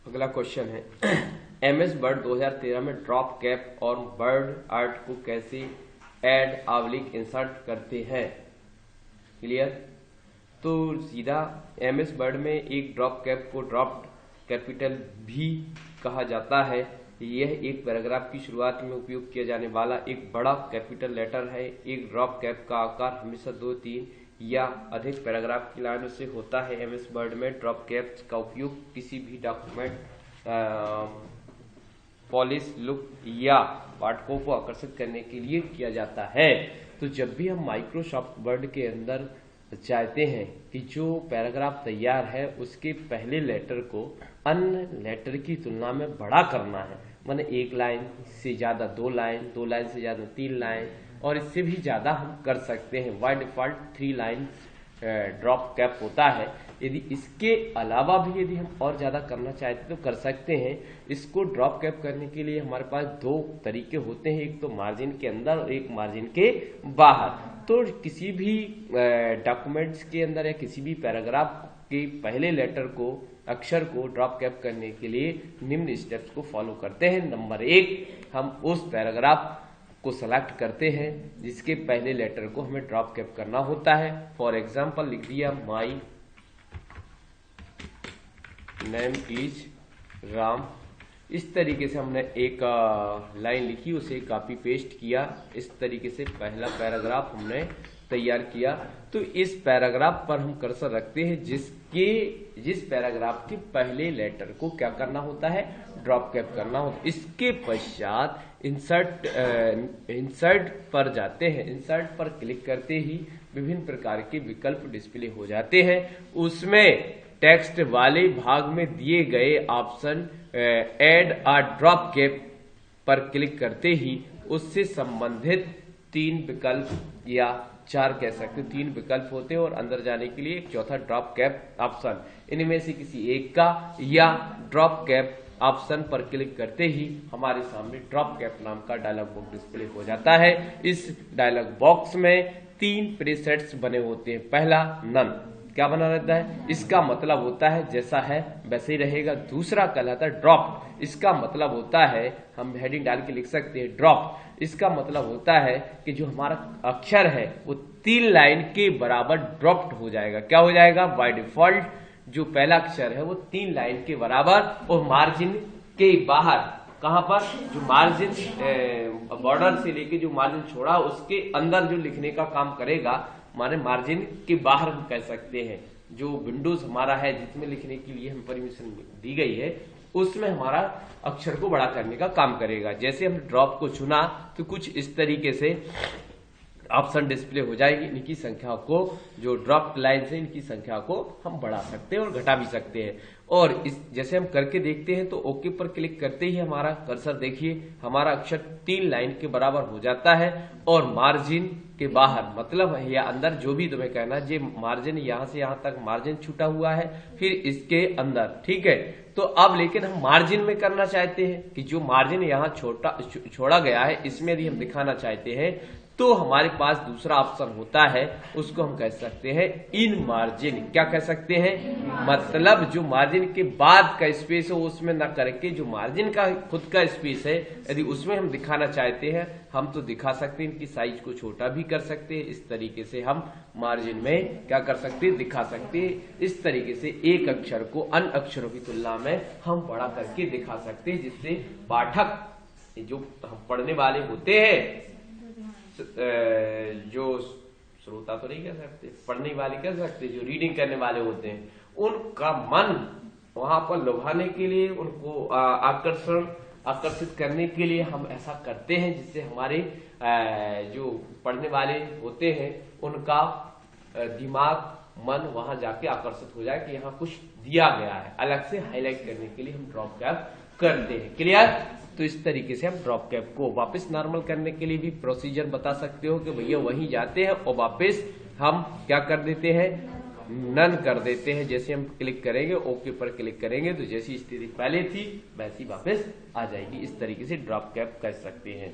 अगला क्वेश्चन है MS word 2013 में ड्रॉप कैप और बर्ड आर्ट को कैसे ऐड ऑब्लिक इंसर्ट करते हैं। क्लियर। तो सीधा एमएस वर्ड में एक ड्रॉप कैप को ड्रॉप कैपिटल भी कहा जाता है। यह एक पैराग्राफ की शुरुआत में उपयोग किया जाने वाला एक बड़ा कैपिटल लेटर है। एक ड्रॉप कैप का आकार हमेशा 2, 3 या अधिक पैराग्राफ की लाइनों से होता है। एमएस वर्ड में ड्रॉप कैप्स का उपयोग किसी भी डॉक्यूमेंट पॉलिश लुक या पाठकों को आकर्षित करने के लिए किया जाता है। तो जब भी हम माइक्रोसॉफ्ट वर्ड के अंदर चाहते हैं कि जो पैराग्राफ तैयार है उसके पहले लेटर को अन्य लेटर की तुलना में बड़ा करना है, माने 1 लाइन से ज्यादा 2 लाइन, 2 लाइन से ज्यादा 3 लाइन और इससे भी ज्यादा हम कर सकते हैं। By default 3 line drop cap होता है। यदि इसके अलावा भी यदि हम और ज्यादा करना चाहते तो कर सकते हैं। इसको ड्रॉप कैप करने के लिए हमारे पास 2 तरीके होते हैं, एक तो मार्जिन के अंदर और एक मार्जिन के बाहर। तो किसी भी डॉक्यूमेंट्स के अंदर या किसी भी पैराग्राफ के पहले लेटर को अक्षर को ड्रॉप कैप करने के लिए निम्न स्टेप्स को फॉलो करते हैं। नंबर 1, हम उस पैराग्राफ को सेलेक्ट करते हैं जिसके पहले लेटर को हमें ड्रॉप कैप करना होता है। फॉर एग्जांपल लिख दिया माई नेम इज राम। इस तरीके से हमने एक लाइन लिखी, उसे कॉपी पेस्ट किया। इस तरीके से पहला पैराग्राफ हमने तैयार किया। तो इस पैराग्राफ पर हम कर्सर रखते हैं जिस पैराग्राफ के पहले लेटर को क्या करना होता है, ड्रॉप कैप करना होता है। इसके पश्चात इंसर्ट पर जाते हैं। इंसर्ट पर क्लिक करते ही विभिन्न प्रकार के विकल्प डिस्प्ले हो जाते हैं। उसमें टेक्स्ट वाले भाग में दिए गए option add a drop cap पर क्लिक करते ही उससे संबंधित 3 विकल्प या 4 कह सकते, 3 विकल्प होते हैं और अंदर जाने के लिए एक चौथा ड्रॉप कैप ऑप्शन। इनमें से किसी एक का या ड्रॉप कैप ऑप्शन पर क्लिक करते ही हमारे सामने ड्रॉप कैप नाम का डायलॉग बॉक्स डिस्प्ले हो जाता है। इस डायलॉग बॉक्स में 3 प्रीसेट्स बने होते हैं। पहला नन, क्या बना रहता है, इसका मतलब होता है जैसा है वैसे ही रहेगा। दूसरा कहलाता है ड्रॉप, इसका मतलब होता है, हम हेडिंग डाल के लिख सकते हैं ड्रॉप, इसका मतलब होता है कि जो हमारा अक्षर है वो 3 लाइन के बराबर ड्रॉप्ड हो जाएगा। क्या हो जाएगा, बाय डिफॉल्ट जो पहला अक्षर है वो 3 लाइन के बराबर और मार्जिन के बाहर, कहां पर, जो मार्जिन बॉर्डर से लेके जो मार्जिन छोड़ा उसके अंदर जो लिखने का काम करेगा, माने मार्जिन के बाहर हम कह सकते हैं। जो विंडोज हमारा है जिसमें लिखने के लिए हम परमिशन दी गई है उसमें हमारा अक्षर को बड़ा करने का काम करेगा। जैसे हम ड्रॉप को चुना तो कुछ इस तरीके से ऑप्शन डिस्प्ले हो जाएगी। इनकी संख्या को, जो ड्रॉप लाइन से इनकी संख्या को हम बढ़ा सकते हैं और घटा भी सकते हैं। और इस जैसे हम करके देखते हैं तो ओके पर क्लिक करते ही हमारा कर्सर देखिए हमारा अक्षर 3 लाइन के बराबर हो जाता है और मार्जिन के बाहर, मतलब या अंदर, जो भी तुम्हें कहना है, मार्जिन यहां से यहां तक मार्जिन छूटा हुआ है, फिर इसके अंदर, ठीक है। तो अब लेकिन हम मार्जिन में करना चाहते हैं कि जो मार्जिन यहाँ छोड़ा गया है इसमें यदि हम दिखाना चाहते हैं तो हमारे पास दूसरा ऑप्शन होता है, उसको हम कह सकते हैं इन मार्जिन। क्या कह सकते हैं, मतलब जो मार्जिन के बाद का स्पेस है उसमें ना करके जो मार्जिन का खुद का स्पेस है यदि उसमें हम दिखाना चाहते हैं हम तो दिखा सकते हैं। इनकी साइज को छोटा भी कर सकते हैं। इस तरीके से हम मार्जिन में क्या कर सकते हैं, दिखा सकते हैं। इस तरीके से एक अक्षर को अन्य अक्षरों की तुलना में हम बड़ा करके दिखा सकते हैं, जिससे पाठक, जो हम पढ़ने वाले होते हैं, जो श्रोता तो नहीं कह सकते, पढ़ने वाले कह सकते, जो रीडिंग करने वाले होते हैं, उनका मन वहां पर लुभाने के लिए, उनको आकर्षित करने के लिए हम ऐसा करते हैं, जिससे हमारे जो पढ़ने वाले होते हैं उनका दिमाग, मन वहां जाके आकर्षित हो जाए कि यहाँ कुछ दिया गया है। अलग से हाईलाइट करने के लिए हम ड्रॉप कैप करते हैं। क्लियर। तो इस तरीके से हम ड्रॉप कैप को वापस नॉर्मल करने के लिए भी प्रोसीजर बता सकते हो कि भैया वहीं जाते हैं और वापस हम क्या कर देते हैं, नन कर देते हैं। जैसे हम क्लिक करेंगे, ओके पर क्लिक करेंगे तो जैसी स्थिति पहले थी वैसी वापस आ जाएगी। इस तरीके से ड्रॉप कैप कर सकते हैं।